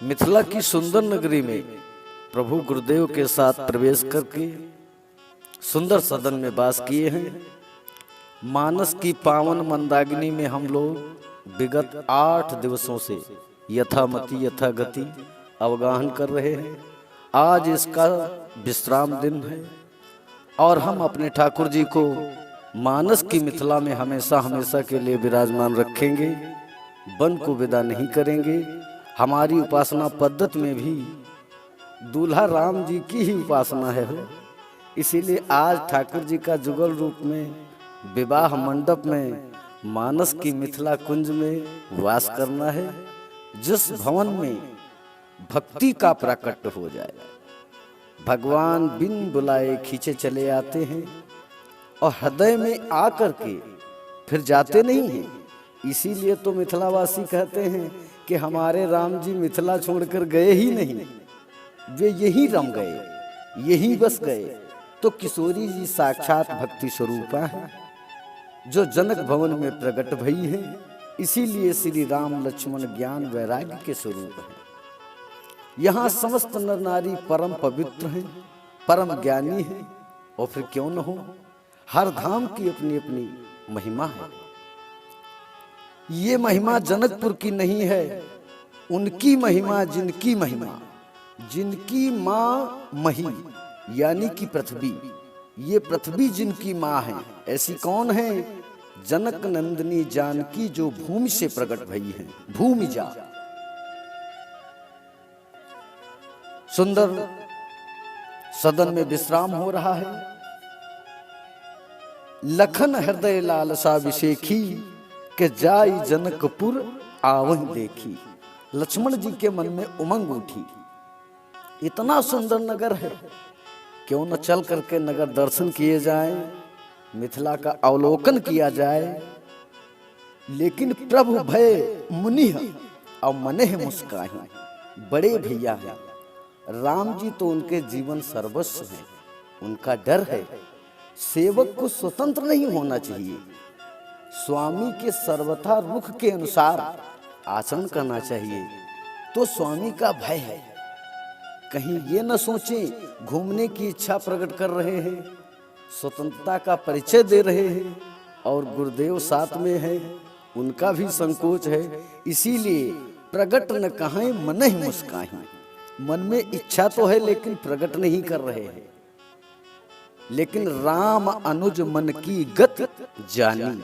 मिथिला की सुंदर नगरी में प्रभु गुरुदेव के साथ प्रवेश करके सुंदर सदन में वास किए हैं। मानस की पावन मंदाकिनी में हम लोग विगत 8 दिवसों से यथामति यथागति अवगाहन कर रहे हैं। आज इसका विश्राम दिन है और हम अपने ठाकुर जी को मानस की मिथिला में हमेशा हमेशा के लिए विराजमान रखेंगे, वन को विदा नहीं करेंगे। हमारी उपासना पद्धति में भी दूल्हा राम जी की ही उपासना है, इसीलिए आज ठाकुर जी का जुगल रूप में विवाह मंडप में मानस की मिथिला कुंज में वास करना है, जिस भवन में भक्ति का प्राकट्य हो जाए। भगवान बिन बुलाए खींचे चले आते हैं और हृदय में आकर के फिर जाते नहीं हैं। इसीलिए तो मिथिलावासी कहते हैं कि हमारे राम जी मिथिला छोड़कर गए ही नहीं, वे यहीं रम गए, यहीं बस गए। तो किशोरी जी साक्षात भक्ति स्वरूपा है, जो जनक भवन में प्रकट भई है। इसीलिए श्री राम लक्ष्मण ज्ञान वैराग्य के स्वरूप है। यहाँ समस्त नर नारी परम पवित्र हैं, परम ज्ञानी हैं, और फिर क्यों न हो, हर धाम की अपनी अपनी महिमा है। ये महिमा जनकपुर की नहीं है, उनकी महिमा जिनकी महिमा, जिनकी माँ मही यानी कि पृथ्वी, ये पृथ्वी जिनकी माँ है। ऐसी कौन है? जनक नंदिनी जानकी, जो भूमि से प्रकट भई है, भूमि जा। सुंदर सदन में विश्राम हो रहा है। लखन हृदय लालसा विशेखी, के जाई जनकपुर आवहि देखी। लक्ष्मण जी के मन में उमंग उठी, इतना सुंदर नगर है, क्यों न चल करके नगर दर्शन किए जाएं, मिथिला का अवलोकन किया जाए। लेकिन प्रभु भय मुनि और मने मुस्काही, बड़े भैया हैं राम जी, तो उनके जीवन सर्वस्व है, उनका डर है। सेवक को स्वतंत्र नहीं होना चाहिए, स्वामी के सर्वथा रुख के अनुसार आचरण करना चाहिए। तो स्वामी का भय है, कहीं ये न सोचें घूमने की इच्छा प्रकट कर रहे हैं, स्वतंत्रता का परिचय दे रहे हैं, और गुरुदेव साथ में है, उनका भी संकोच है। इसीलिए प्रकट न कहें मन ही मुस्काही, मन में इच्छा तो है लेकिन प्रकट नहीं कर रहे हैं। लेकिन राम अनुज मन की गत जानी,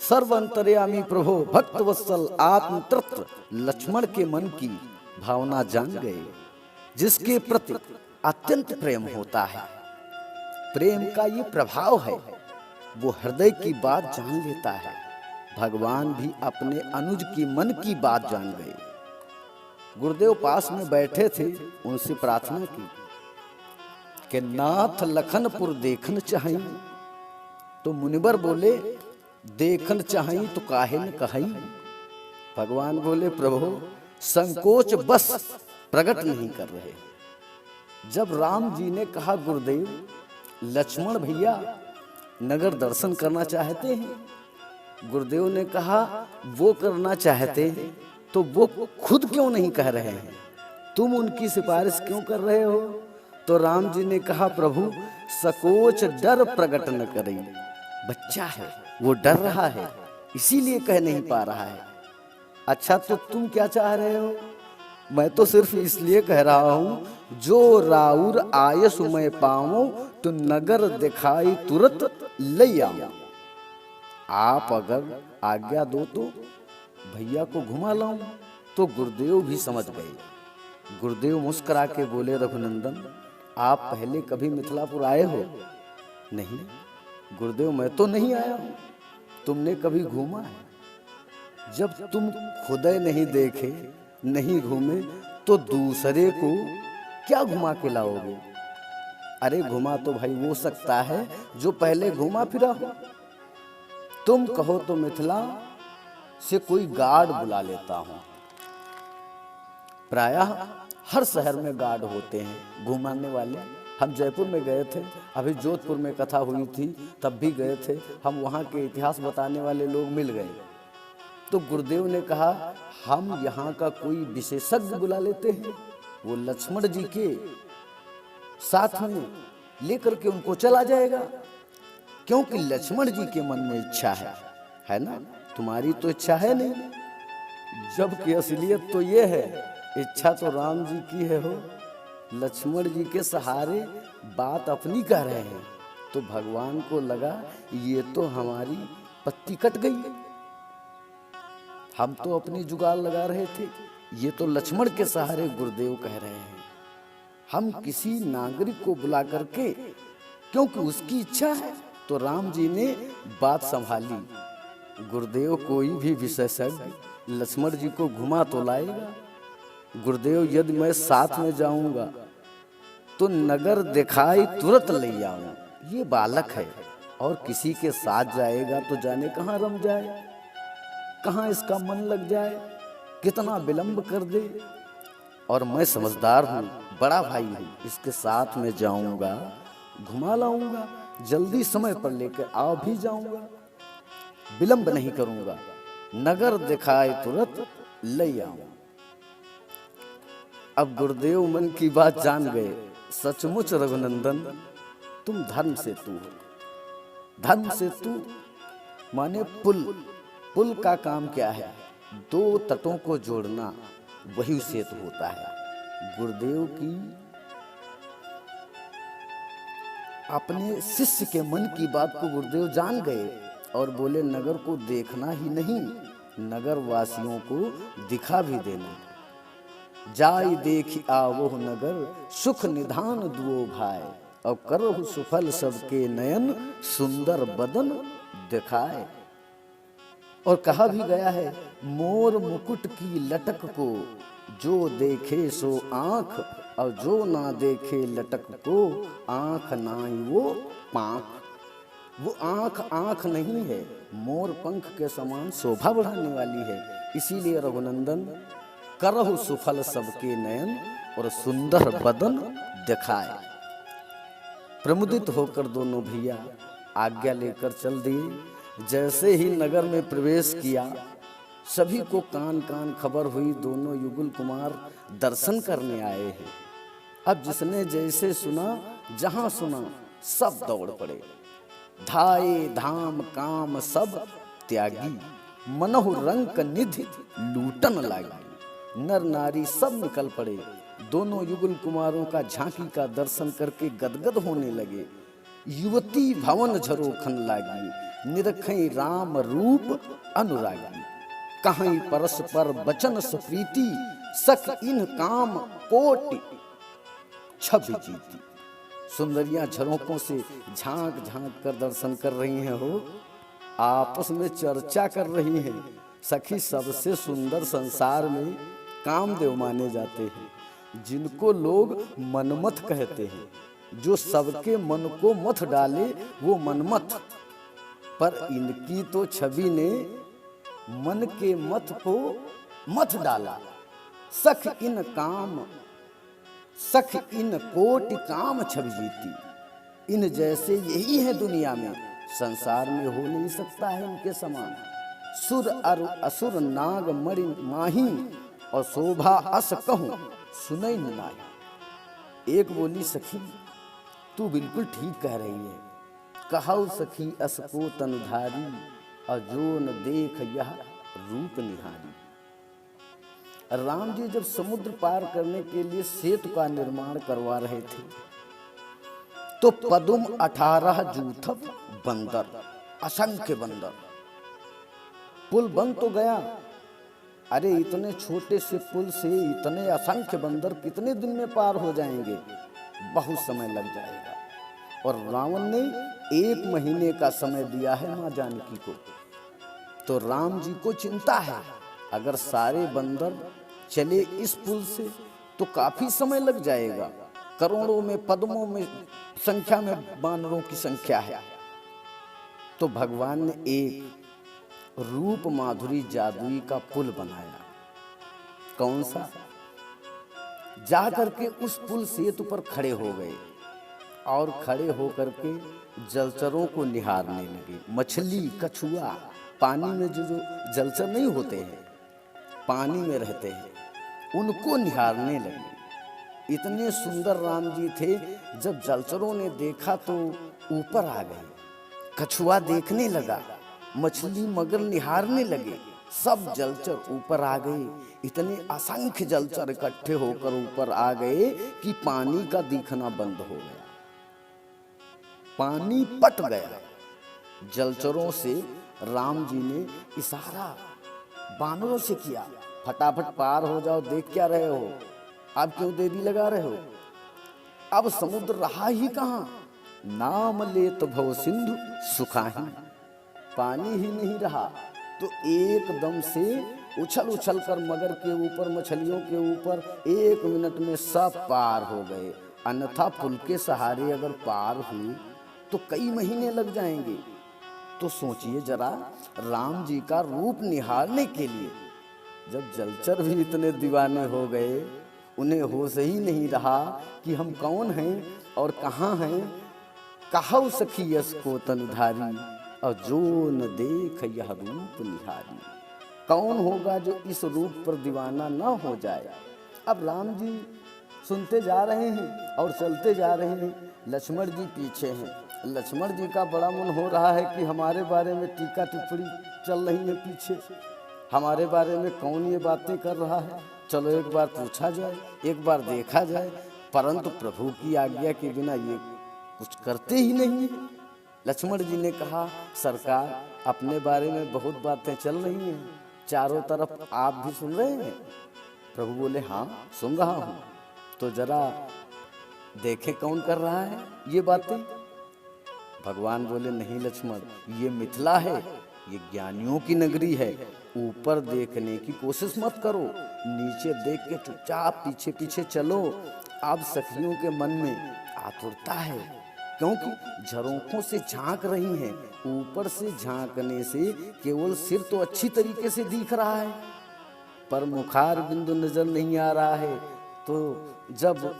सर्व अंतर्यामी प्रभु भक्त वत्सल आत्म तृप्त लक्ष्मण के मन की भावना जान गए, जिसके प्रति अत्यंत प्रेम होता है। प्रेम का ये प्रभाव है, वो हृदय की बात जान लेता है। भगवान भी अपने अनुज की मन की बात जान गए। गुरुदेव पास में बैठे थे, उनसे प्रार्थना की कि नाथ लखनपुर देखन चाहि। तो मुनिवर बोले, देखन चाहि तो काहे न कहीं। भगवान बोले, प्रभु संकोच बस प्रकट नहीं कर रहे। जब राम जी ने कहा, गुरुदेव लक्ष्मण भैया नगर दर्शन करना चाहते हैं, गुरुदेव ने कहा वो करना चाहते हैं तो वो खुद क्यों नहीं कह रहे हैं, तुम उनकी सिफारिश क्यों कर रहे हो? तो राम जी ने कहा, प्रभु सकोच डर प्रकट न करे। बच्चा है, वो डर रहा है, इसीलिए कह नहीं पा रहा है। अच्छा, तो तुम क्या चाह रहे हो? मैं तो सिर्फ इसलिए कह रहा हूं, जो राउर आयस मैं पाऊं तो नगर दिखाई तुरंत ले आऊं। आप अगर आज्ञा दो तो भैया को घुमा लाऊं। तो गुरुदेव भी समझ गए। गुरुदेव मुस्कुरा के बोले, रघुनंदन आप पहले कभी मिथिलापुर आए हो? नहीं गुरुदेव, मैं तो नहीं आया हूं। तुमने कभी घूमा है? जब तुम खुद नहीं देखे, नहीं घूमे, तो दूसरे को क्या घुमा के लाओगे? अरे घुमा तो भाई वो सकता है जो पहले घूमा फिरा हो। तुम कहो तो मिथिला से कोई गार्ड बुला लेता हूं। प्रायः हर शहर में गार्ड होते हैं घुमाने वाले। हम जयपुर में गए थे, अभी जोधपुर में कथा हुई थी, तब भी गए थे हम। वहाँ के इतिहास बताने वाले लोग मिल गए, तो गुरुदेव ने कहा हम यहाँ का कोई विशेषज्ञ बुला लेते हैं, वो लक्ष्मण जी के साथ में लेकर के उनको चला जाएगा, क्योंकि लक्ष्मण जी के मन में इच्छा है ना, तुम्हारी तो इच्छा है नहीं, जबकि असलियत तो ये है, इच्छा तो राम जी की है हो, लक्ष्मण जी के सहारे बात अपनी कह रहे हैं। तो भगवान को लगा ये तो हमारी पत्ती कट गई, हम तो अपनी जुगाड़ लगा रहे थे, ये तो लक्ष्मण के सहारे गुरुदेव कह रहे हैं, हम किसी नागरिक को बुला करके, क्योंकि उसकी इच्छा है। तो राम जी ने बात संभाली, गुरुदेव कोई भी विशेषज्ञ लक्ष्मण जी को घुमा तो लाएगा। गुरुदेव यदि मैं साथ में जाऊंगा तो नगर दिखाई तुरंत ले आऊं, ये बालक है, और किसी के साथ जाएगा तो जाने कहाँ रम जाए, कहाँ इसका मन लग जाए, कितना विलंब कर दे, और मैं समझदार हूँ, बड़ा भाई हूँ, इसके साथ में जाऊंगा, घुमा लाऊंगा, जल्दी समय पर लेकर आ भी जाऊंगा, विलंब नहीं करूंगा, नगर दिखाए तुरंत ले आऊं। अब गुरुदेव मन की बात जान गए, सचमुच रघुनंदन तुम धर्म सेतु हो। धर्म सेतु माने पुल, पुल का काम क्या है, दो तटों को जोड़ना, वही सेतु होता है। गुरुदेव की अपने शिष्य के मन की बात को गुरुदेव जान गए और बोले नगर को देखना ही नहीं, नगर वासियों को दिखा भी देना। जाई देखी आवो नगर, सुख निधान दुओ भाई, और करहु सुफल सबके नयन, सुंदर बदन दिखाए। और कहा भी गया है, मोर मुकुट की लटक को जो देखे सो आंख, और जो ना देखे लटक को आंख नाई वो पांख। वो आंख आंख नहीं है, मोर पंख के समान शोभा बढ़ाने वाली है। इसीलिए रघुनंदन करहु सुफल सबके नयन, और सुंदर बदन दिखाए। प्रमुदित होकर दोनों भैया आज्ञा लेकर चल दिए। जैसे ही नगर में प्रवेश किया, सभी को कान कान खबर हुई, दोनों युगल कुमार दर्शन करने आए हैं। अब जिसने जैसे सुना, जहां सुना, सब दौड़ पड़े। धाये धाम काम सब त्यागी, मनहु रंक निधि लूटन लागी। नर नारी सब निकल पड़े, दोनों युगल कुमारों का झांकी का दर्शन करके गदगद होने लगे। युवती भवन झरोखन लागी, निरखई राम रूप अनुरागी। कहीं परस्पर बचन सुप्रीति, सख इन काम कोटि छब जीती। सुंदरियां झरोकों से झांक झांक कर दर्शन कर रही हैं हो, आपस में चर्चा कर रही हैं। सखी सबसे सुंदर संसार में कामदेव माने जाते हैं, जिनको लोग मनमथ कहते हैं। जो सबके मन को मथ डाले वो मनमथ, पर इनकी तो छवि ने मन के मथ को मथ डाला। सख इन काम, सख इन कोटि काम छवि जीती। इन जैसे यही है दुनिया में, संसार में हो नहीं सकता है इनके समान। सुर अरु असुर नाग मणि माही, और शोभा अस कहूं सुनई नहीं। एक बोली सखी तू बिल्कुल ठीक कह रही है, कहौ सखी अस को तनुधारी, और जो न देख यह रूप निहारी। राम जी जब समुद्र पार करने के लिए सेतु का निर्माण करवा रहे थे, तो पदुम 18 जूथब बंदर, असंख्य बंदर। पुल बन तो गया, अरे इतने छोटे से पुल से इतने असंख्य बंदर कितने दिन में पार हो जाएंगे, बहुत समय लग जाएगा। और रावण ने 1 महीने का समय दिया है मां जानकी को। तो राम जी को चिंता है, अगर सारे बंदर चले इस पुल से तो काफी समय लग जाएगा। करोड़ों में, पद्मों में संख्या में बानरों की संख्या है। तो भगवान ने एक रूप माधुरी जादुई का पुल बनाया। कौन सा? जाकर के उस पुल सेतु पर खड़े हो गए और खड़े होकर के जलचरों को निहारने लगे। मछली, कछुआ पानी में जो जलचर नहीं होते हैं, पानी में रहते हैं, उनको निहारने लगे। इतने सुंदर राम जी थे, जब जलचरों ने देखा तो ऊपर आ गए। कछुआ देखने लगा, मछली मगर निहारने लगे, सब जलचर ऊपर आ गए। इतने असंख्य जलचर इकट्ठे होकर ऊपर आ गए कि पानी का दिखना बंद हो गया, पानी पट गया। जलचरों से राम जी ने इशारा बानरों से किया, फटाफट पार हो जाओ, देख क्या रहे हो, आप क्यों देरी लगा रहे हो। अब समुद्र रहा ही कहाँ, नाम लेत भव सिंधु सुखाही, पानी ही नहीं रहा। तो एकदम से उछल उछल कर मगर के ऊपर, मछलियों के ऊपर 1 मिनट में सब पार हो गए। अन्यथा पुल के सहारे अगर पार हुई तो कई महीने लग जाएंगे। तो सोचिए जरा, राम जी का रूप निहारने के लिए जब जलचर भी इतने दीवाने हो गए, उन्हें होश ही नहीं रहा कि हम कौन हैं और कहाँ हैं। कहौ सखी यस को तनुधारी, और जो न देख यह रूप निहारी। कौन होगा जो इस रूप पर दीवाना न हो जाए। अब राम जी सुनते जा रहे हैं और चलते जा रहे हैं, लक्ष्मण जी पीछे हैं। लक्ष्मण जी का बड़ा मन हो रहा है कि हमारे बारे में टीका टिप्पणी चल रही है पीछे, हमारे बारे में कौन ये बातें कर रहा है, चलो एक बार पूछा जाए, एक बार देखा जाए। परंतु प्रभु की आज्ञा के बिना ये कुछ करते ही नहीं है। लक्ष्मण जी ने कहा, सरकार अपने बारे में बहुत बातें चल रही हैं, चारों तरफ आप भी सुन रहे हैं। प्रभु बोले, हाँ सुन रहा हूँ, तो जरा देखे कौन कर रहा है ये बातें। भगवान बोले, नहीं लक्ष्मण, ये मिथिला है, ये ज्ञानियों की नगरी है, ऊपर देखने की कोशिश मत करो, नीचे देख के चुपचाप पीछे पीछे चलो। अब सखियों के मन में आतुरता है, क्योंकि झरोखों से झांक रही हैं, ऊपर से झांकने से केवल सिर तो अच्छी तरीके से दिख रहा है, पर मुखार बिंदु नजर नहीं आ रहा है। तो जब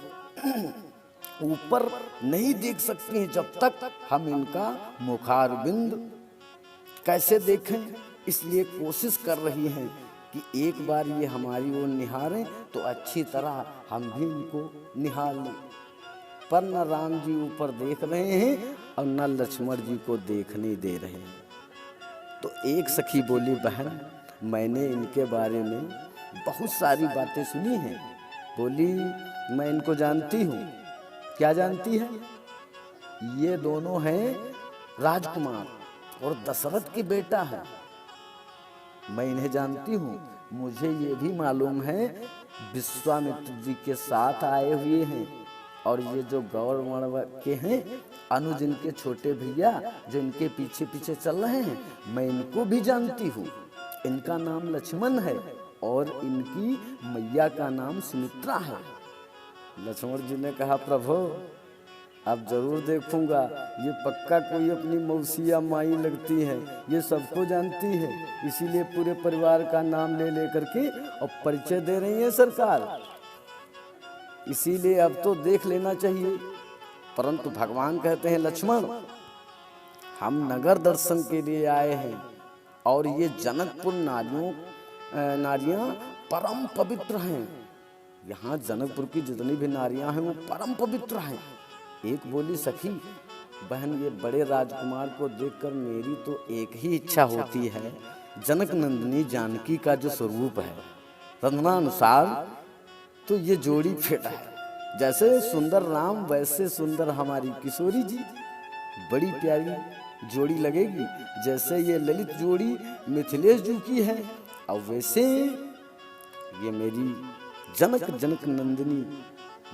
ऊपर नहीं देख सकती हैं, जब तक हम इनका मुखार बिंदु कैसे देखें, इसलिए कोशिश कर रही हैं कि एक बार ये हमारी ओर निहारें तो अच्छी तरह हम भी इनको निहार लें। पर न राम जी ऊपर देख रहे हैं और न लक्ष्मण जी को देखने दे रहे हैं। तो एक सखी बोली, बहन मैंने इनके बारे में बहुत सारी बातें सुनी हैं। बोली, मैं इनको जानती हूँ। क्या जानती है? ये दोनों हैं राजकुमार और दशरथ की बेटा है। मैं इन्हें जानती हूँ, मुझे ये भी मालूम है विश्वामित्र जी के साथ आए हुए हैं। और ये जो गौरवर्ण के हैं अनुज, इनके छोटे भैया जो इनके पीछे पीछे चल रहे हैं, मैं इनको भी जानती हूँ। इनका नाम लक्ष्मण है और इनकी मैया का नाम सुमित्रा है। लक्ष्मण जी ने कहा, प्रभु अब जरूर देखूंगा, ये पक्का कोई अपनी मौसी या माई लगती है, ये सबको जानती है, इसीलिए पूरे परिवार का नाम ले लेकर के और परिचय दे रही है सरकार, इसीलिए अब तो देख लेना चाहिए। परंतु भगवान कहते हैं, लक्ष्मण हम नगर दर्शन के लिए आए हैं और ये जनकपुर नारियां परम पवित्र हैं। यहाँ जनकपुर की जितनी भी नारियां हैं वो परम पवित्र हैं। एक बोली, सखी बहन ये बड़े राजकुमार को देखकर मेरी तो एक ही इच्छा होती है, जनक नंदिनी जानकी का जो स्वरूप है रत्नानुसार, तो ये जोड़ी फिट है। जैसे सुंदर राम वैसे सुंदर हमारी किशोरी जी, बड़ी प्यारी जोड़ी लगेगी। जैसे ये ललित जोड़ी मिथिलेश जी की है और वैसे ये मेरी जनक नंदिनी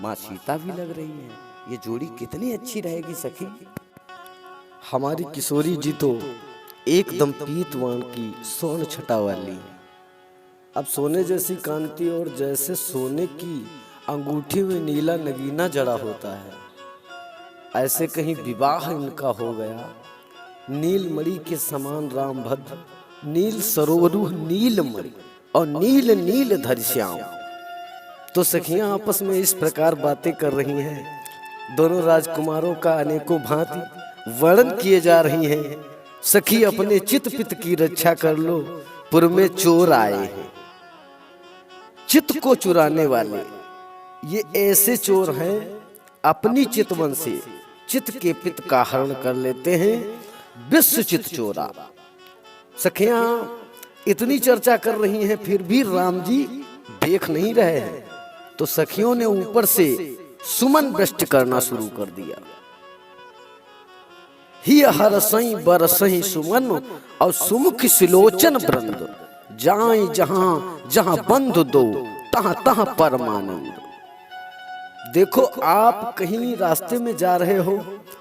माँ सीता भी लग रही है। ये जोड़ी कितनी अच्छी रहेगी सखी। हमारी किशोरी जी तो एकदम पीत वर्ण की स्वर्ण छटा वाली है। अब सोने जैसी कांति और जैसे सोने की अंगूठी में नीला नगीना जड़ा होता है, ऐसे कहीं विवाह इनका हो गया। नीलमणि के समान राम भद्र, नील सरोरुह नीलमणि और नील नील धर श्याम। तो सखियां आपस में इस प्रकार बातें कर रही हैं। दोनों राजकुमारों का अनेकों भांति वर्णन किए जा रही हैं। सखी अपने चित पित की रक्षा कर लो, पुर में चोर आए हैं। चित को चुराने वाले ये ऐसे चोर हैं, अपनी चितवन से चित के पित का हरण कर लेते हैं, विश्व चित चोरा। सखियां इतनी चर्चा कर रही हैं, फिर भी राम जी देख नहीं रहे हैं, तो सखियों ने ऊपर से सुमन वृष्टि करना शुरू कर दिया। ही हरसई बरसई सुमन और सुमुख सिलोचन वृंद, जाए जहां जहां बंधु दो तहां तहां परमानंद। देखो, आप कहीं रास्ते में जा रहे हो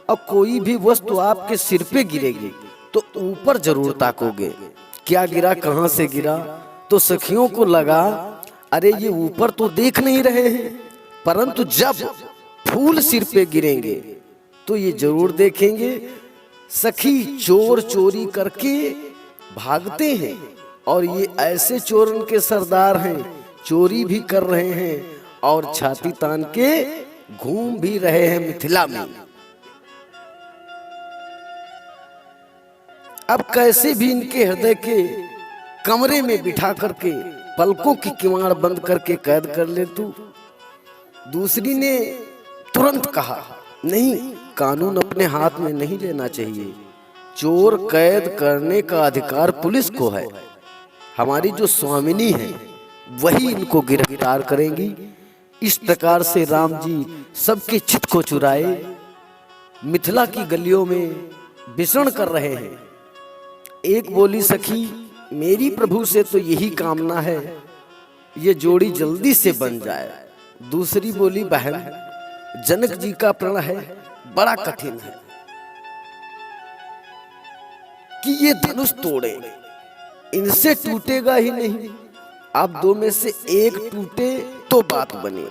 और कोई भी वस्तु आपके सिर पे गिरेगी तो ऊपर जरूर ताकोगे, क्या गिरा, कहां से गिरा। तो सखियों को लगा अरे ये ऊपर तो देख नहीं रहे हैं, परंतु जब फूल सिर पे गिरेंगे तो ये जरूर देखेंगे। सखी चोर चोरी करके भागते हैं और ये ऐसे चोरन के सरदार हैं, चोरी भी कर रहे हैं और छाती तान के घूम भी रहे हैं मिथिला में। अब कैसे भी इनके हृदय के कमरे में बिठा करके पलकों की किवाड़ बंद करके कैद कर ले तू। दूसरी ने तुरंत कहा, नहीं, कानून अपने हाथ में नहीं लेना चाहिए, चोर कैद करने का अधिकार पुलिस को है, हमारी जो स्वामिनी है वही इनको गिरफ्तार करेंगी। इस प्रकार से राम जी सबके चित्त को चुराए मिथिला की गलियों में विचरण कर रहे हैं। एक बोली, सखी मेरी प्रभु से तो यही कामना है, ये जोड़ी जल्दी से बन जाए। दूसरी बोली, बहन जनक जी का प्रण है, बड़ा कठिन है कि ये धनुष तोड़े, इनसे टूटेगा ही नहीं। आप दो में से एक टूटे तो बात बने,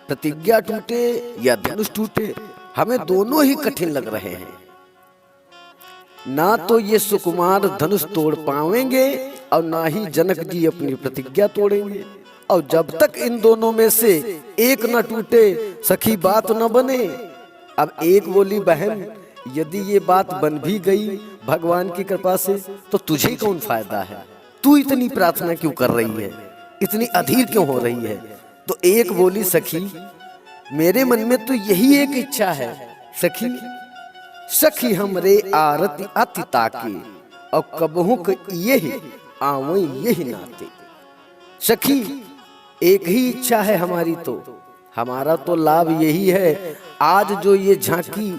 प्रतिज्ञा टूटे या धनुष टूटे, हमें दोनों ही कठिन लग रहे हैं। ना तो ये सुकुमार धनुष तोड़ पाएंगे और ना ही जनक जी अपनी प्रतिज्ञा तोड़ेंगे। और जब तक इन दोनों में से एक न टूटे सखी बात न बने। अब एक बोली, बहन यदि ये बात बन भी गई भगवान की कृपा से तो तुझे कौन फायदा है, तू इतनी प्रार्थना क्यों कर रही है, इतनी अधीर क्यों हो रही है। तो एक बोली, सखी मेरे मन में तो यही एक इच्छा है, सखी सखी हमरे आरती अति ताके और कबहू यही आवई यही नाते। सखी एक ही इच्छा है हमारी, तो हमारा तो लाभ यही है, आज जो ये झांकी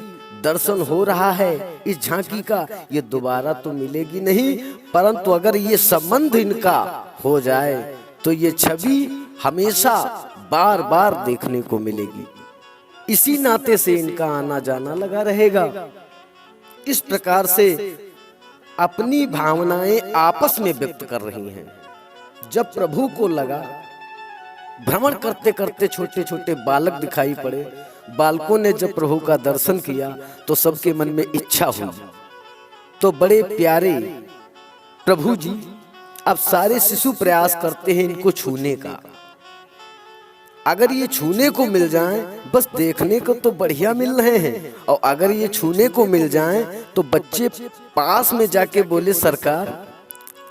दर्शन हो रहा है इस झांकी का, ये दोबारा तो मिलेगी नहीं, परंतु अगर ये संबंध इनका हो जाए तो ये छवि हमेशा बार बार देखने को मिलेगी। इसी नाते से इनका आना जाना लगा रहेगा। इस प्रकार से अपनी भावनाएं आपस में व्यक्त कर रही हैं। जब प्रभु को लगा, भ्रमण करते करते छोटे छोटे बालक दिखाई पड़े, बालकों ने जब प्रभु का दर्शन किया तो सबके मन में इच्छा हुई। तो बड़े प्यारे प्रभु जी अब सारे शिशु प्रयास करते हैं इनको छूने का। अगर ये छूने को मिल जाएं, बस देखने को तो बढ़िया मिल रहे हैं, और अगर ये छूने को मिल जाएं तो बच्चे पास में जाके बोले, सरकार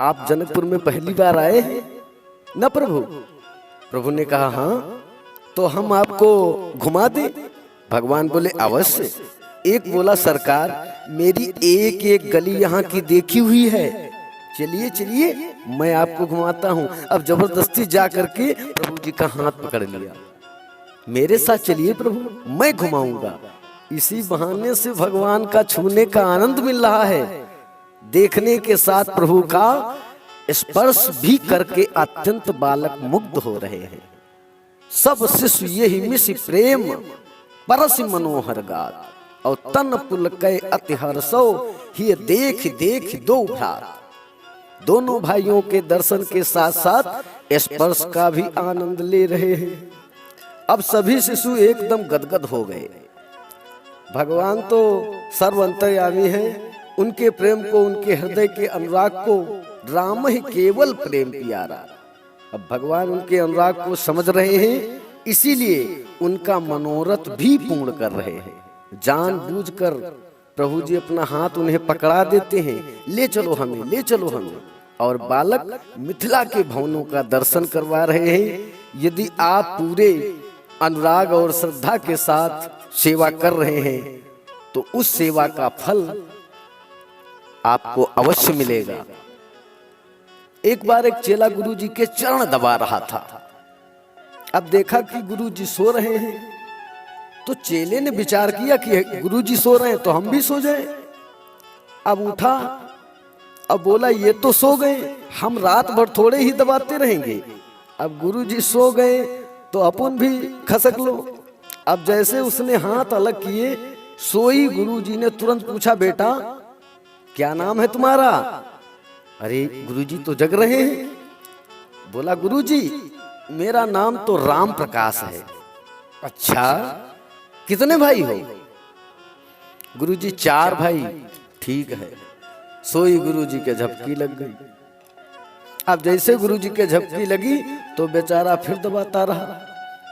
आप जनकपुर में पहली बार आए हैं न प्रभु। प्रभु ने कहा, हाँ, तो हम आपको घुमा दें। भगवान बोले, अवश्य। एक बोला, सरकार मेरी एक एक गली यहाँ की देखी हुई है, चलिए चलिए मैं आपको घुमाता हूँ। अब जबरदस्ती जा करके प्रभु जी का हाथ पकड़ लिया, मेरे साथ चलिए प्रभु, मैं घुमाऊंगा। इसी बहाने से भगवान का छूने का आनंद मिल रहा है, देखने के साथ प्रभु का स्पर्श भी करके अत्यंत बालक मुग्ध हो रहे हैं। सब शिशु यही मिसि प्रेम परसि मनोहर गात, और तन पुलकै अति हर्षो ही देख देख दो भ्रात। दोनों भाइयों के दर्शन के साथ साथ स्पर्श का भी आनंद ले रहे हैं। अब सभी शिशु एकदम गदगद हो गए। भगवान तो सर्वंतर्यामी हैं, उनके प्रेम को, उनके हृदय के अनुराग को राम ही केवल प्रेम प्यारा। अब भगवान उनके अनुराग को समझ रहे हैं, इसीलिए उनका मनोरथ भी पूर्ण कर रहे हैं। जानबूझकर प्रभु जी अपना हाथ उन्हें पकड़ा देते हैं, ले चलो हमें, ले चलो हमें। और बालक मिथिला के भवनों का दर्शन करवा रहे हैं। यदि आप पूरे अनुराग और श्रद्धा के साथ सेवा कर रहे हैं तो उस सेवा का फल आपको अवश्य मिलेगा। एक बार एक चेला गुरु जी के चरण दबा रहा था। अब देखा कि गुरु जी सो रहे हैं, तो चेले ने विचार किया कि गुरु जी सो रहे हैं तो हम भी सो जाए। अब उठा, अब बोला ये तो सो गए, हम रात भर थोड़े ही दबाते रहेंगे। अब गुरु जी सो गए तो अपन भी खसक लो। अब जैसे उसने हाथ अलग किए, सोई गुरु जी ने तुरंत पूछा, बेटा क्या नाम है तुम्हारा? अरे गुरुजी तो जग रहे हैं। बोला, गुरुजी मेरा नाम तो राम प्रकाश है। अच्छा, कितने भाई हो? गुरुजी 4 भाई। ठीक है। सोई गुरुजी के झपकी लग गई। अब जैसे गुरुजी के झपकी लगी तो बेचारा फिर दबाता रहा।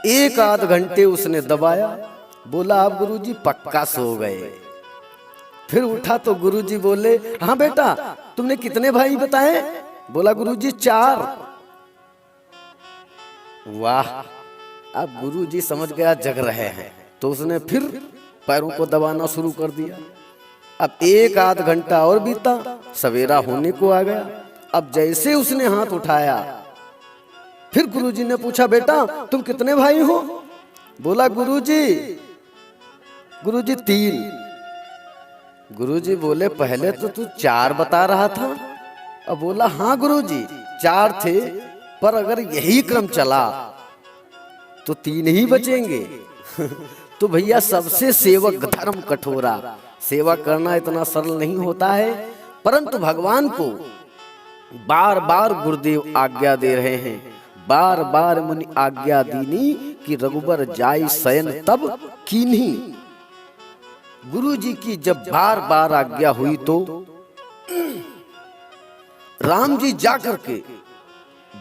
1 आध घंटे उसने दबाया। बोला, अब गुरुजी पक्का सो गए। फिर उठा तो गुरुजी बोले, हाँ बेटा तुमने कितने भाई बताए? बोला, गुरुजी 4। वाह, अब गुरुजी समझ गया जग रहे हैं, तो उसने फिर पैरों को दबाना शुरू कर दिया। अब 1 आध घंटा और बीता, सवेरा होने को आ गया। अब जैसे उसने हाथ उठाया, फिर गुरुजी ने पूछा, बेटा तुम कितने भाई हो? बोला, गुरुजी 3। गुरुजी बोले, पहले तो तू 4 बता रहा था। अब बोला, हाँ गुरुजी 4 थे, पर अगर यही क्रम चला तो 3 ही बचेंगे। तो भैया सबसे सेवक धर्म कठोरा। सेवा करना इतना सरल नहीं होता है, परंतु भगवान को बार बार गुरुदेव आज्ञा दे रहे हैं। बार बार मुनि आज्ञा दीनी कि रघुबर जाई शयन तब कीन्ही। गुरु जी की जब बार बार आज्ञा हुई तो राम जी जाकर के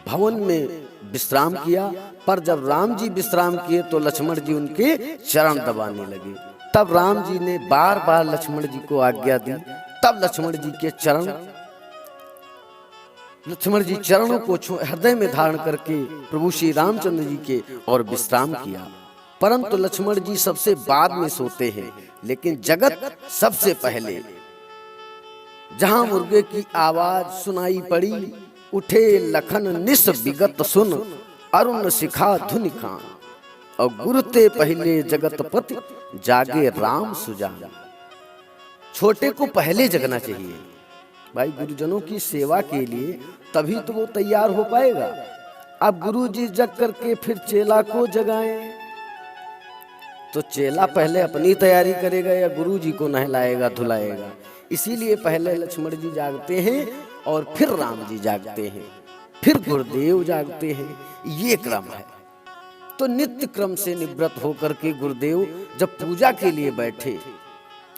भवन में विश्राम किया। पर जब राम जी विश्राम किए तो लक्ष्मण जी उनके चरण दबाने लगे। तब राम जी ने बार बार लक्ष्मण जी को आज्ञा दी। तब लक्ष्मण जी चरणों को हृदय में धारण करके प्रभु श्री रामचंद्र जी के और विश्राम किया। परंतु लक्ष्मण जी सबसे बाद में सोते हैं, लेकिन जगत सबसे पहले। जहां मुर्गे की आवाज सुनाई पड़ी, उठे लखन निस विगत सुन, अरुण शिखा धुनि खान। और गुरुते पहले जगतपति, जागे राम सुजान। छोटे को पहले जगना चाहिए भाई। गुरुजनों की सेवा के लिए तभी तो वो तैयार हो पाएगा। अब गुरु जी जग करके फिर चेला को जगाएं, तो चेला पहले अपनी तैयारी करेगा या गुरु जी को नहलाएगा धुलाएगा? इसीलिए पहले लक्ष्मण जी जागते हैं और फिर राम जी जागते हैं, फिर गुरुदेव जागते हैं। ये क्रम है। तो नित्य क्रम से निवृत्त होकर के गुरुदेव जब पूजा के लिए बैठे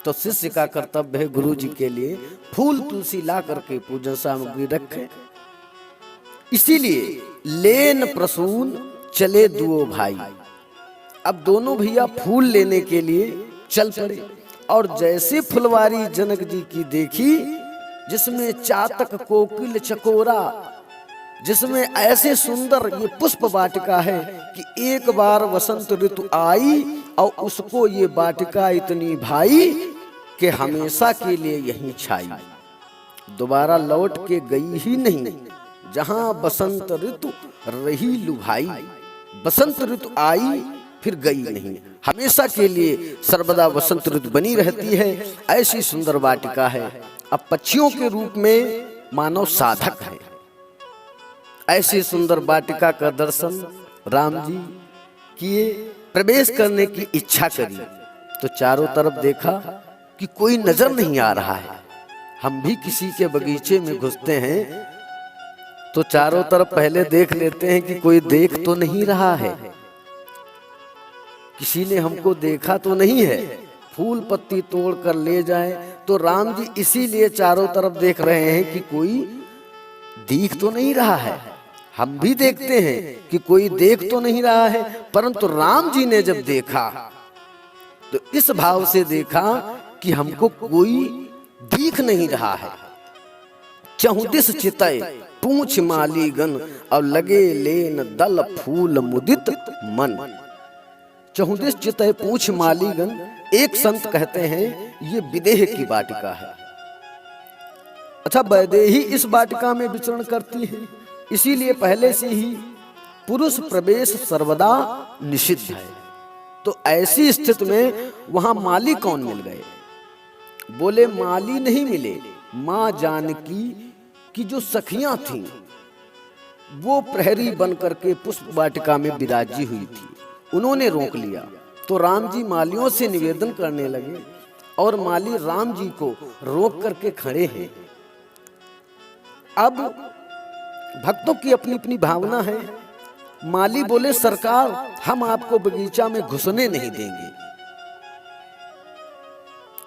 तो शिष्य का कर्तव्य है गुरु जी के लिए फूल तुलसी ला करके पूजन सामग्री रखे। इसीलिए लेन प्रसून चले दुओ भाई। अब दोनों भैया फूल लेने के लिए चल पड़े। और जैसे फुलवारी जनक जी की देखी, जिसमें चातक कोकिल चकोरा, जिसमें ऐसे सुंदर ये पुष्प वाटिका है कि एक बार वसंत ऋतु आई और उसको ये वाटिका इतनी भाई कि हमेशा के लिए यहीं छाई, दोबारा लौट के गई ही नहीं। जहां बसंत ऋतु रही लुभाई, बसंत ऋतु आई फिर गई नहीं, हमेशा के लिए सर्वदा वसंत ऋतु बनी रहती है। ऐसी सुंदर वाटिका है। अब पक्षियों के रूप में मानव साधक है। ऐसी सुंदर वाटिका का दर्शन राम जी किए, प्रवेश करने की इच्छा करी तो चारों तरफ देखा कि कोई नजर नहीं आ रहा है। हम भी किसी के बगीचे में घुसते हैं तो चारों तरफ पहले देख लेते हैं कि कोई देख तो नहीं रहा है, किसी ने हमको देखा तो नहीं है। फूल पत्ती तोड़ कर ले जाए तो राम जी इसीलिए चारों तरफ देख रहे हैं कि कोई दिख तो नहीं रहा है। हम भी देखते हैं कि कोई देख तो नहीं रहा है, परंतु राम जी ने जब देखा तो इस भाव से देखा कि हमको कोई दिख नहीं रहा है। चहुदिस चितय पूछ मालीगन और लगे लेन दल फूल मुदित मन। चहुदिस चितय पूछ मालीगन, एक संत कहते हैं ये विदेह की वाटिका है। अच्छा, वैदेही इस वाटिका में विचरण करती है, इसीलिए पहले से ही पुरुष प्रवेश सर्वदा निषिद्ध है। तो ऐसी स्थिति में वहां माली कौन मिल गए? बोले माली नहीं मिले, मां जानकी की जो सखियां थीं वो प्रहरी बन करके पुष्प वाटिका में विराजी हुई थी, उन्होंने रोक लिया। तो राम जी मालियों से निवेदन करने लगे और माली राम जी को रोक करके खड़े हैं। अब भक्तों की अपनी अपनी भावना है। माली बोले सरकार, हम आपको बगीचा में घुसने नहीं देंगे।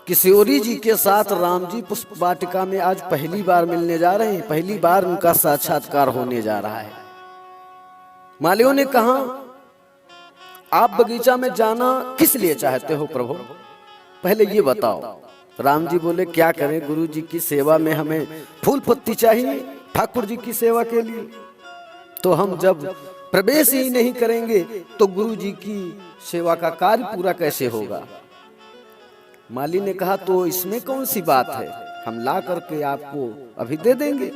किशोरी जी के साथ राम जी पुष्प वाटिका में आज पहली बार मिलने जा रहे हैं, पहली बार उनका साक्षात्कार होने जा रहा है। मालियों ने कहा, आप बगीचा में जाना किस लिए चाहते हो प्रभु, पहले ये बताओ। राम जी बोले क्या करें, गुरु जी की सेवा में हमें फूल पत्ती चाहिए ठाकुर जी की सेवा के लिए। तो हम जब प्रवेश ही नहीं करेंगे तो गुरु जी की सेवा का कार्य पूरा कैसे होगा। माली ने कहा, तो इसमें कौन सी बात है, हम ला करके आपको अभी दे देंगे।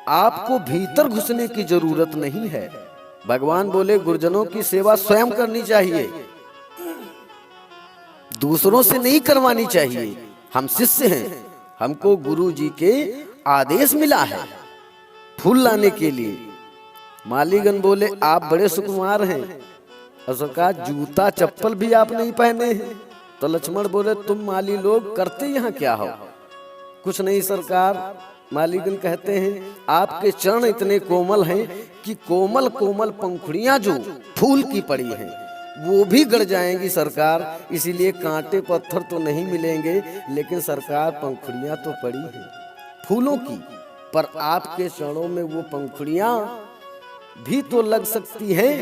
आपको भीतर घुसने की जरूरत नहीं है। भगवान बोले गुरुजनों की सेवा स्वयं करनी चाहिए, दूसरों से नहीं करवानी चाहिए। हम शिष्य हैं, हमको गुरु जी के आदेश मिला है फूल लाने के लिए। मालीगण बोले आप बड़े सुकुमार हैं, और सरकार जूता चप्पल भी आप नहीं पहने हैं। तो लक्ष्मण बोले तुम माली लोग करते यहाँ क्या हो? कुछ नहीं सरकार। मालीगण कहते हैं आपके चरण इतने कोमल हैं कि कोमल कोमल पंखुड़ियां जो फूल की पड़ी हैं वो भी गड़ जाएंगी सरकार, इसीलिए कांटे पत्थर तो नहीं मिलेंगे, लेकिन सरकार पंखुड़ियां तो पड़ी हैं फूलों की, पर आपके चरणों में वो पंखुड़ियां भी तो लग सकती हैं,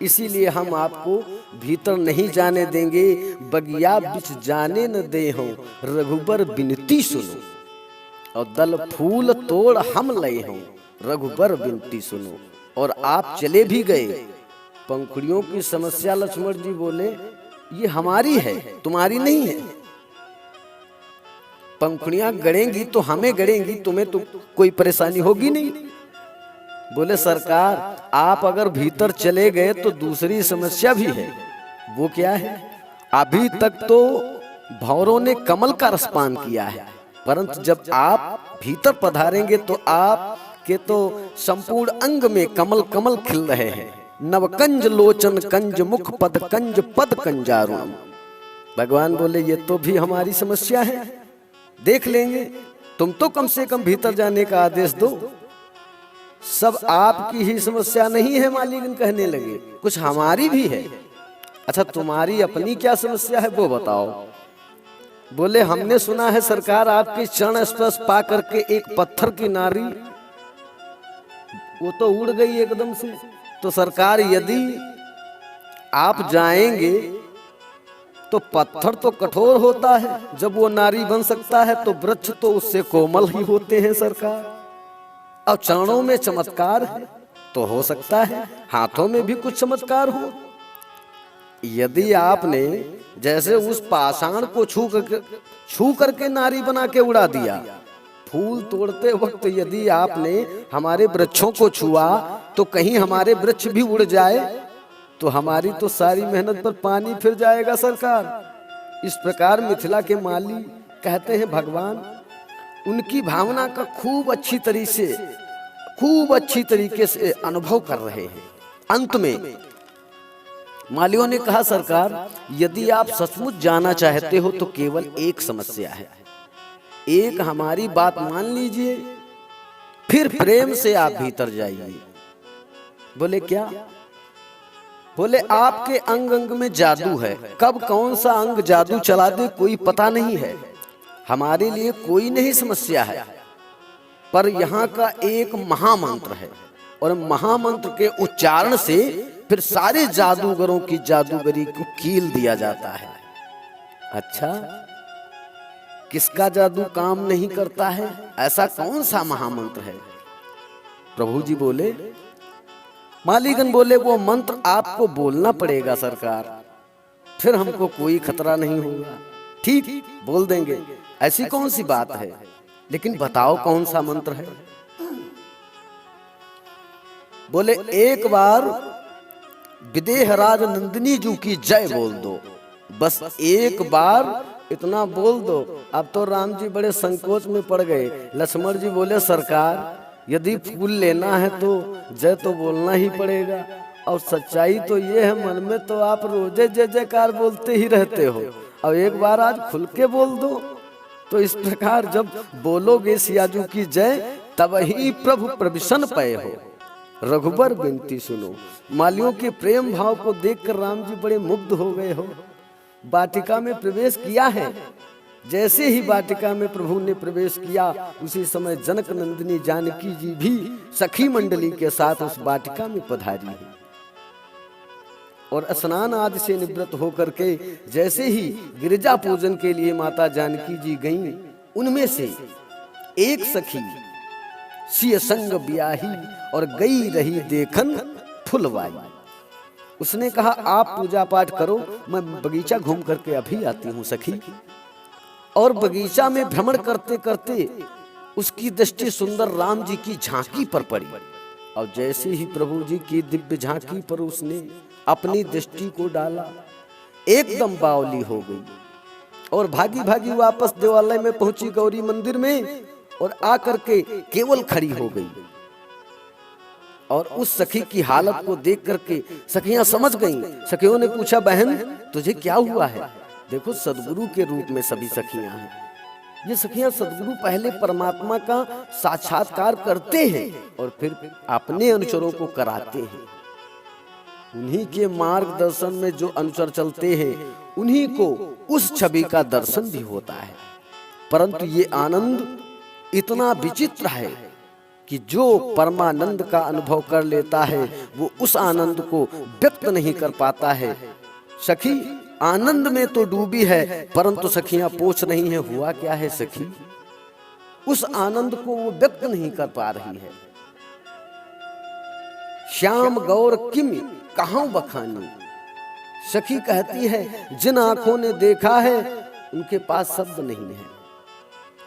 इसीलिए हम आपको भीतर नहीं जाने देंगे। बगिया बिछ जाने न दे हो, रघुबर बिनती सुनो, और दल फूल तोड़ हम लए हो, रघुबर बिनती सुनो। और आप चले भी गए। पंखुड़ियों की समस्या लक्ष्मण जी बोले ये हमारी है, तुम्हारी नहीं है। पंखुड़ियां गड़ेंगी तो हमें गड़ेंगी, तुम्हें तो कोई परेशानी होगी नहीं। बोले सरकार आप अगर भीतर चले गए तो दूसरी समस्या भी है। वो क्या है? अभी तक तो भौरों ने कमल का रसपान किया है, परंतु जब आप भीतर पधारेंगे तो आपके तो संपूर्ण अंग में कमल कमल खिल रहे हैं। नवकंज लोचन कंज मुख पद कंज पद कंजारुण। भगवान बोले ये तो भी हमारी समस्या है, देख लेंगे, तुम तो कम से कम भीतर जाने का आदेश दो। सब आपकी ही समस्या नहीं है, मालीगण कहने लगे, कुछ हमारी भी है। अच्छा तुम्हारी अपनी क्या समस्या है वो बताओ। बोले हमने सुना है सरकार आपके चरण स्पर्श पा करके एक पत्थर की नारी वो तो उड़ गई एकदम से। तो सरकार यदि आप जाएंगे तो पत्थर तो कठोर होता है, जब वो नारी बन सकता है तो वृक्ष तो उससे कोमल ही होते हैं सरकार। और चरणों में चमत्कार है तो हो सकता है हाथों में भी कुछ चमत्कार हो। यदि आपने जैसे उस पाषाण को छू करके नारी बना के उड़ा दिया, फूल तोड़ते वक्त यदि आपने हमारे वृक्षों को छुआ तो कहीं हमारे वृक्ष भी उड़ जाए तो हमारी तो सारी मेहनत पर पानी फिर जाएगा सरकार। इस प्रकार मिथिला के माली कहते हैं भगवान उनकी भावना का खूब अच्छी तरीके से अनुभव कर रहे हैं। अंत में मालियों ने कहा सरकार यदि आप सचमुच जाना चाहते हो तो केवल एक समस्या है, एक हमारी बात मान लीजिए, फिर प्रेम से आप भीतर जाइए। बोले क्या? बोले आपके अंग अंग में जादू है, कब कौन सा अंग जादू चला दे कोई पता नहीं है, हमारे लिए कोई नहीं समस्या है, पर यहाँ का एक महामंत्र है और महामंत्र के उच्चारण से फिर सारे जादूगरों की जादूगरी को कील दिया जाता है। अच्छा, किसका जादू काम नहीं करता है? ऐसा कौन सा महामंत्र है? प्रभु जी बोले, मालीगण बोले, वो मंत्र आपको बोलना पड़ेगा सरकार, फिर हमको कोई खतरा नहीं होगा। ठीक, बोल देंगे, ऐसी कौन सी बात है, लेकिन बताओ कौन सा मंत्र है। बोले, एक बार विदेहराज नंदिनी जी की जय बोल दो, बस एक बार इतना बोल दो। अब तो राम जी बड़े संकोच में पड़ गए। लक्ष्मण जी बोले, सरकार यदि फूल लेना है तो जय तो बोलना ही पड़ेगा, और सच्चाई तो ये है, मन में तो आप रोजे जय जयकार बोलते ही रहते हो, अब एक बार आज खुल के बोल दो। तो इस प्रकार जब बोलोगे सियाजू की जय, तब ही प्रभु प्रविशन पाए हो। रघुबर विनती सुनो। मालियों के प्रेम भाव को देखकर राम जी बड़े मुग्ध हो गए हो। वाटिका में प्रवेश किया है। जैसे ही वाटिका में प्रभु ने प्रवेश किया, उसी समय जनक नंदिनी जानकी जी भी सखी मंडली के साथ उस वाटिका में पधारी है। और स्नान आदि से निवृत्त होकर के जैसे ही गिरिजा पूजन के लिए माता जानकी जी गईं, उनमें से एक सखी सिय संग ब्याही और गई रही देखन फुलवाई। उसने कहा, आप पूजा पाठ करो, मैं बगीचा घूम करके अभी आती हूँ सखी। और बगीचा में भ्रमण करते करते उसकी दृष्टि सुंदर राम जी की झांकी पर पड़ी, और जैसे ही प्रभु जी की दिव्य झांकी पर उसने अपनी दृष्टि को डाला, एकदम बावली हो गई और भागी भागी वापस देवालय में पहुंची गौरी मंदिर में, और आकर के केवल खड़ी हो गई। और उस सखी की हालत को देख करके सखियां समझ गईं। सखियों ने पूछा, बहन तुझे क्या हुआ है? देखो, सदगुरु के रूप में सभी सखियां हैं। ये सखियां सदगुरु पहले परमात्मा का साक्षात्कार करते हैं और फिर अपने अनुचरों को कराते हैं। उन्हीं के मार्गदर्शन में जो अनुचर चलते हैं, उन्हीं को उस छवि का दर्शन भी होता है। परंतु ये आनंद इतना विचित्र है कि जो परमानंद का अनुभव कर लेता है, वो उस आनंद को व्यक्त नहीं कर पाता है। सखी आनंद में तो डूबी है, परंतु सखियां पूछ रही हैं, हुआ क्या है सखी? उस आनंद को वो व्यक्त नहीं कर पा रही है। श्याम गौर किम कहां बखानी। सखी कहती है, जिन आंखों ने देखा है उनके पास शब्द नहीं है।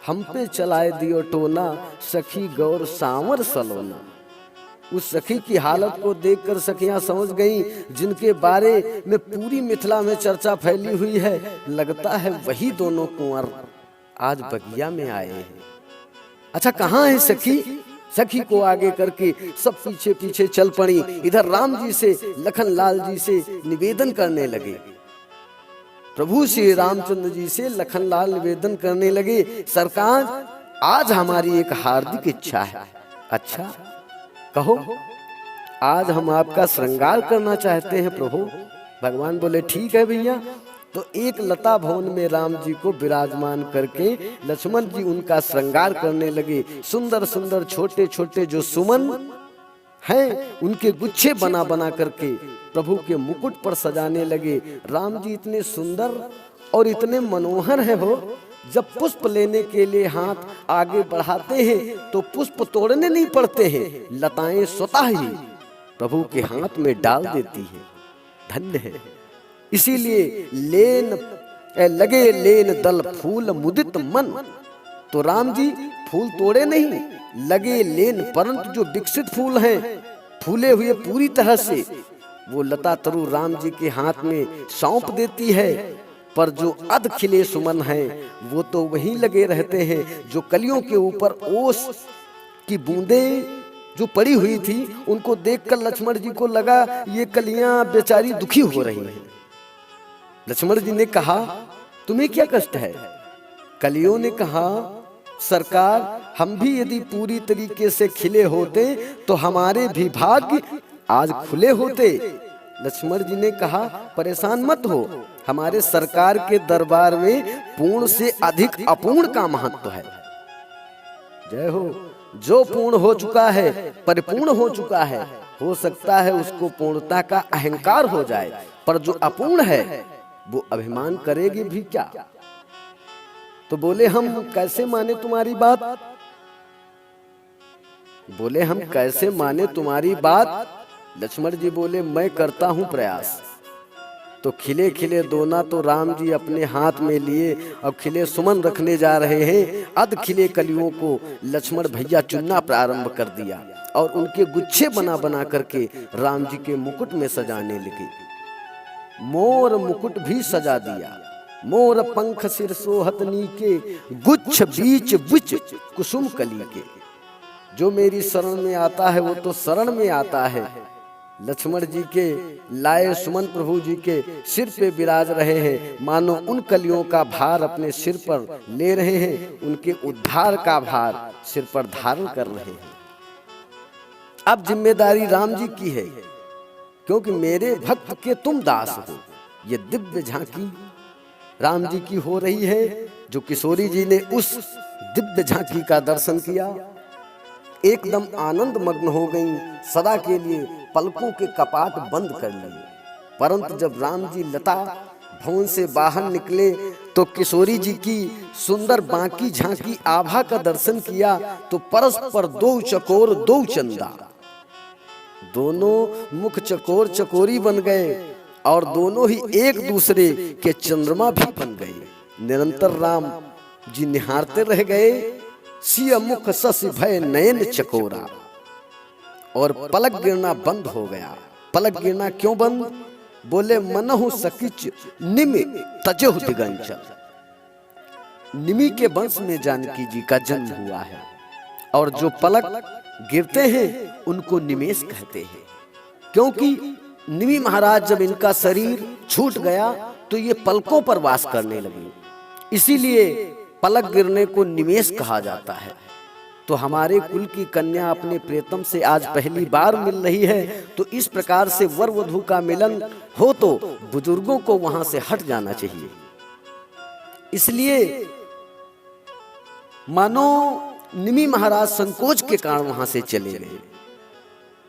हम पे चलाए दियो टोना, सखी गौर सांवर सलोना। उस सखी की हालत को देखकर सखियां समझ गईं, जिनके बारे में पूरी मिथिला में चर्चा फैली हुई है, लगता है वही दोनों कुंवर आज बगिया में आए हैं। अच्छा, कहाँ है सखी? सखी को आगे करके सब पीछे पीछे चल पड़ी। इधर राम जी से, लखन लाल जी से निवेदन करने लगे। प्रभु श्री रामचंद्र जी से लखन लाल निवेदन करने लगे, सरकार आज हमारी एक हार्दिक इच्छा है। अच्छा कहो, आज हम आपका श्रृंगार करना चाहते हैं प्रभु। भगवान बोले, ठीक है भैया। तो एक लता भवन में राम जी को विराजमान करके लक्ष्मण जी उनका श्रृंगार करने लगे। सुंदर सुंदर छोटे छोटे जो सुमन हैं, उनके गुच्छे बना बना करके प्रभु के मुकुट पर सजाने लगे। राम जी इतने सुंदर और इतने मनोहर हैं हो, जब पुष्प लेने के लिए हाथ आगे बढ़ाते हैं तो पुष्प तोड़ने नहीं पड़ते हैं, लताएं स्वतः ही प्रभु के हाथ में डाल देती हैं। धन्य है। इसीलिए लगे लेन दल फूल मुदित मन। तो राम जी फूल तोड़े नहीं, लगे लेन, परंतु जो विकसित फूल हैं, फूले हुए पूरी तरह से, वो लता तरु राम जी के हाथ में सौंप देती है। पर जो अध खिले सुमन हैं, वो तो वहीं लगे रहते हैं। जो कलियों के ऊपर ओस की बूंदें जो पड़ी हुई थी, उनको देखकर लक्ष्मण जी को लगा ये कलियां बेचारी दुखी हो रही हैं। लक्ष्मण जी ने कहा, तुम्हें क्या कष्ट है? कलियों ने कहा, सरकार हम भी यदि पूरी तरीके से खिले होते तो हमारे भी भाग्य आज खुले होते। लक्ष्मण जी ने कहा, परेशान मत हो, हमारे सरकार के दरबार में पूर्ण से अधिक अपूर्ण का महत्व है। जय हो। जो पूर्ण हो चुका है, परिपूर्ण हो चुका है, हो सकता है उसको पूर्णता का अहंकार हो जाए, पर जो अपूर्ण है वो अभिमान करेगी भी क्या। तो बोले हम कैसे माने तुम्हारी बात, बोले हम कैसे माने तुम्हारी बात। लक्ष्मण जी बोले मैं करता हूं प्रयास। तो खिले खिले दोना तो राम जी अपने हाथ में लिए और खिले सुमन रखने जा रहे हैं। अध खिले कलियों को लक्ष्मण भैया चुनना प्रारंभ कर दिया और उनके गुच्छे बना बना करके राम जी के मुकुट में सजाने लगे। मोर मुकुट भी सजा दिया। मोर पंख सिर सोहत नीके, गुच्छ बीच बिच कुसुम कली के। जो मेरी शरण में आता है वो तो शरण में आता है। लक्ष्मण जी के लाए सुमन प्रभु जी के सिर पे विराज रहे हैं, मानो उन कलियों का भार अपने सिर पर ले रहे हैं, उनके उद्धार का भार सिर पर धारण कर रहे हैं। अब जिम्मेदारी राम जी की है, क्योंकि मेरे भक्त के तुम दास हो। ये दिव्य झांकी राम जी की हो रही है, जो किशोरी जी ने उस दिव्य झांकी का दर्शन किया, एकदम आनंद मग्न हो गईं। सदा के लिए पलकों के कपाट बंद कर लिए। परंतु जब राम जी लता भवन से बाहर निकले तो किशोरी जी की सुंदर बांकी झांकी आभा का दर्शन किया तो परस्पर दो चकोर दो चंदा, दोनों मुख चकोर चकोरी बन गए और दोनों ही एक दूसरे के चंद्रमा भी बन गए। निरंतर राम जी निहारते रह गए। सिय मुख ससी भय नयन चकोरा, और पलक गिरना बंद हो गया। पलक गिरना क्यों बंद? बोले मनहु सकिच निमि तजहु दिगंचर। निमि के वंश में जानकी जी का जन्म हुआ है और जो पलक गिरते हैं उनको निमेष कहते हैं, क्योंकि निमि महाराज जब इनका शरीर छूट गया तो ये पलकों पर वास करने लगे, इसीलिए पलक गिरने को निमेष कहा जाता है। तो हमारे कुल की कन्या अपने प्रियतम से आज पहली बार मिल रही है, तो इस प्रकार से वर वधू का मिलन हो तो बुजुर्गों को वहां से हट जाना चाहिए। इसलिए मानो निमि महाराज संकोच के कारण वहां से चले गए।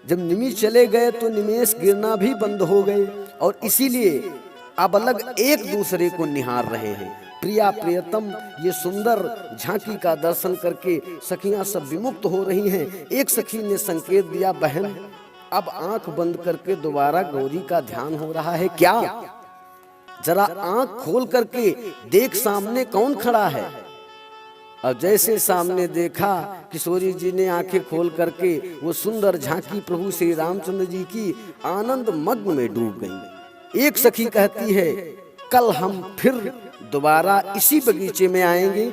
जब निमि चले गए तो निमेष गिरना भी बंद हो गए और इसीलिए अब अलग एक दूसरे को निहार रहे हैं। प्रिया प्रियतम ये सुंदर झांकी का दर्शन करके सखियां सब विमुक्त हो रही हैं। एक सखी ने संकेत दिया, बहन अब आंख बंद करके दोबारा गौरी का ध्यान हो रहा है क्या? जरा आंख खोल करके देख सामने कौन खड़ा है। और जैसे सामने देखा, किशोरी जी ने आंखें खोल करके वो सुंदर झांकी प्रभु श्री रामचंद्र जी की आनंद मग्न में डूब गई। एक सखी कहती है, कल हम फिर दोबारा इसी बगीचे में आएंगे,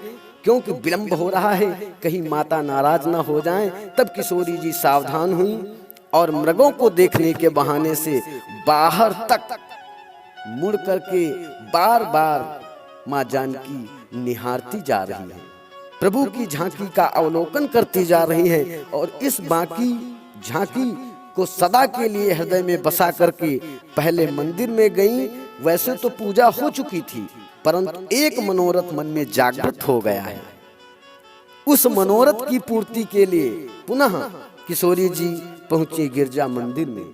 क्योंकि विलंब हो रहा है, कहीं माता नाराज ना हो जाएं। तब किशोरी जी सावधान हुई और मृगों को देखने के बहाने से बाहर तक मुड़ करके बार बार माँ जानकी निहारती जा रही है, प्रभु की झांकी का अवलोकन करती जा रही है। और इस बाकी झांकी को सदा के लिए हृदय में बसा करके पहले मंदिर में गई। वैसे तो पूजा हो चुकी थी, परंतु एक मनोरथ मन में जागृत हो गया है। उस मनोरथ की पूर्ति के लिए पुनः किशोरी जी पहुंची गिरजा मंदिर में।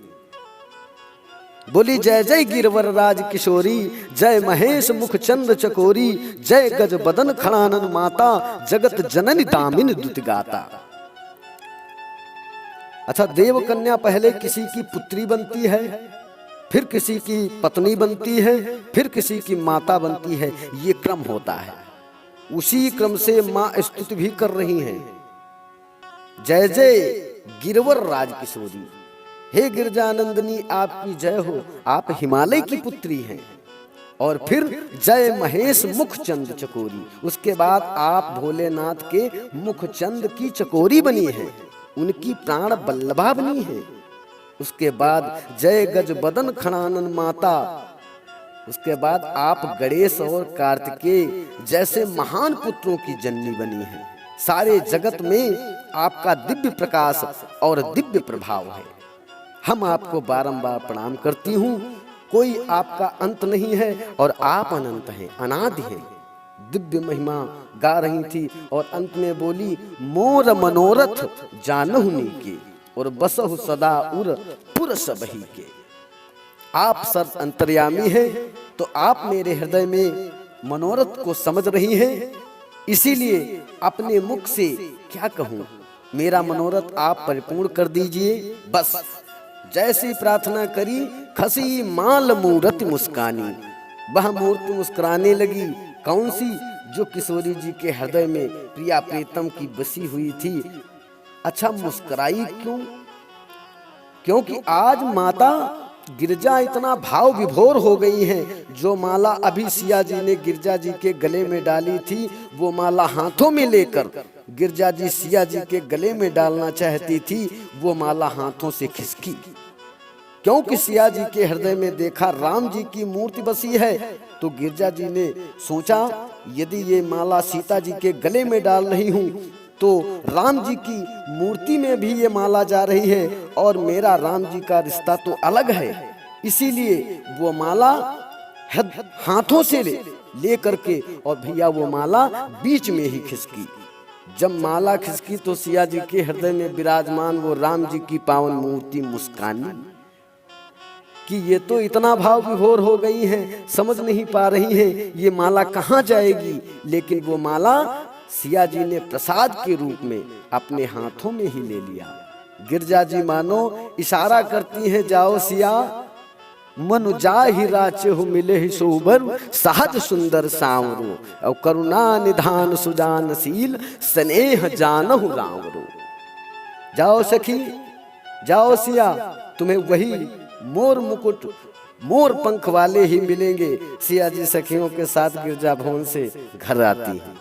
बोली, जय जय गिरवर राज किशोरी, जय महेश मुख चंद्र चकोरी, जय गज बदन खड़ानन माता, जगत जननी दामिन दुत गाता। अच्छा, देव कन्या पहले किसी की पुत्री बनती है, फिर किसी की पत्नी बनती है, फिर किसी की माता बनती है, ये क्रम होता है। उसी क्रम से माँ स्तुति भी कर रही हैं, जय जय गिरवर राज किशोरी, हे गिरजानंदनी आपकी जय हो, आप हिमालय की पुत्री हैं। और फिर जय महेश मुख चंद चकोरी, उसके बाद आप भोलेनाथ के मुख चंद की चकोरी बनी है, उनकी प्राण बल्लभा बनी है। उसके बाद जय गज बदन खड़ानन माता, उसके बाद आप गणेश और कार्तिकेय जैसे महान पुत्रों की जननी बनी है। सारे जगत में आपका दिव्य प्रकाश और दिव्य प्रभाव है। हम आपको बारंबार प्रणाम करती हूँ। कोई आपका अंत नहीं है और आप अनंत हैं, अनादि हैं। दिव्य महिमा गा रही थी और अंत में बोली, मोर मनोरथ जानहु नीके, और बसहु सदा उर पुर सबही के। आप सर्व अंतर्यामी हैं, तो आप मेरे हृदय में मनोरथ को समझ रही हैं, इसीलिए अपने मुख से क्या कहूँ, मेरा मनोरथ आप परिपूर्ण कर दीजिए। बस जैसी प्रार्थना करी, खसी माल मूर्ति मुस्कानी। वह मूर्ति मुस्कुराने लगी। कौन सी? जो किशोरी जी के हृदय में प्रिया प्रीतम की बसी हुई थी। अच्छा, मुस्कुराई क्यों? क्योंकि आज माता गिरजा इतना भाव विभोर हो गई हैं। जो माला अभी सिया जी ने गिरजा जी के गले में डाली थी, वो माला हाथों में लेकर गिरजा जी सिया जी के गले में डालना चाहती थी, वो माला हाथों से खिसकी। क्योंकि सिया जी के हृदय में देखा राम जी की मूर्ति बसी है, तो गिरजा जी ने सोचा यदि ये माला सीता जी के गले में डाल रही हूँ तो राम जी की मूर्ति में भी ये माला जा रही है, और मेरा राम जी का रिश्ता तो अलग है। इसीलिए वो माला हाथों से ले करके, और भैया वो माला बीच में ही खिसकी। जब माला खिसकी तो सिया जी के हृदय में विराजमान वो राम जी की पावन मूर्ति मुस्कानी कि ये तो इतना भाव विभोर हो गई हैं, समझ नहीं पा रही हैं ये माला कहाँ जाएगी। लेकिन वो माला सिया जी ने प्रसाद के रूप में अपने हाथों में ही ले लिया। गिरजा जी मानो इशारा करती हैं, जाओ सिया मनु जाहि राचहु मिले ही सोबर, सहज सुंदर सांवरो और करुणा निधान सुजानशील, स्नेह जानहु रावरो। जाओ सखी, जाओ सिया, तुम्हें वही मोर मुकुट मोर पंख वाले ही मिलेंगे। सिया जी सखियों के साथ गिरजा भवन से घर आती है।